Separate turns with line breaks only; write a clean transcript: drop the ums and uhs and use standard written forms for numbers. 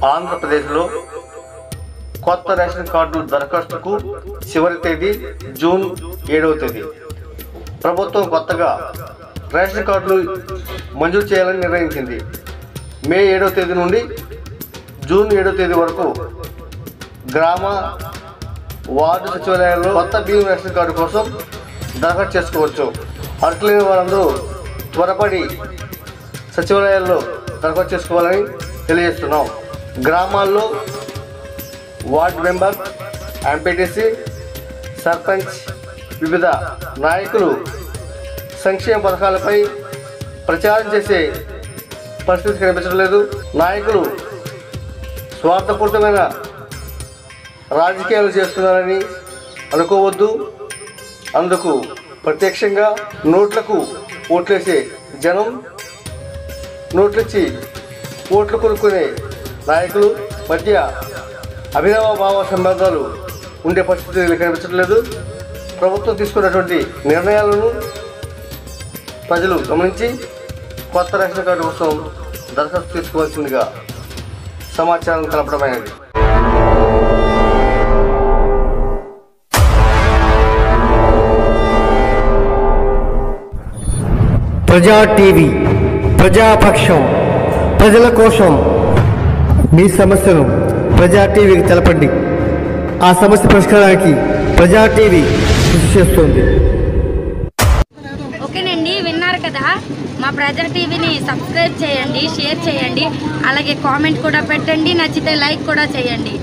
ఆంధ్రప్రదేశ్లో కొత్త ration card దరఖాస్తుకు చివరి తేదీ జూన్ 7వ తేదీ. ప్రభుత్వం కొత్తగా రేషన్ కార్డులు మంజూరు చేయాలని నిర్ణయించింది. మే 7వ తేదీ నుండి జూన్ 7వ తేదీ వరకు గ్రామ వార్డు సచివాలయాల్లో కొత్త బియ్యం రేషన్ కార్డు కోసం దరఖాస్తు చేసుకోవచ్చు. అర్హత లేని వారందరూ త్వరపడి సచివాలయాల్లో దరఖాస్తు చేసుకోవాలని తెలియజేస్తున్నాం. గ్రామాల్లో వార్డు మెంబర్, ఎంపీటీసీ, సర్పంచ్, వివిధ నాయకులు సంక్షేమ పథకాలపై ప్రచారం చేసే పరిస్థితి కనిపించడం లేదు. నాయకులు స్వార్థపూరితమైన రాజకీయాలు చేస్తున్నారని అనుకోవద్దు. అందుకు ప్రత్యక్షంగా నోట్లకు ఓట్లేసే జనం, నోట్లిచ్చి ఓట్లు కొనుక్కునే నాయకులు మధ్య అభినవ భావ సంబంధాలు ఉండే పరిస్థితి కనిపించడం లేదు. ప్రభుత్వం తీసుకున్నటువంటి నిర్ణయాలను ప్రజలు గమనించి కొత్త రేషన్ కార్డు కోసం దరఖాస్తు తీసుకోవాల్సిందిగా సమాచారం తెలపడమైనది.
ప్రజా టీవీ, ప్రజాపక్షం, ప్రజల కోసం. మీ సమస్యను ప్రజా టీవీకి తెలపండి. ఆ సమస్య పరిష్కారానికి ప్రజా టీవీ కృషి చేస్తుంది.
ఓకేనండి, విన్నారు కదా. మా ప్రజా టీవీని సబ్స్క్రైబ్ చేయండి, షేర్ చేయండి, అలాగే కామెంట్ కూడా పెట్టండి. నచ్చితే లైక్ కూడా చేయండి.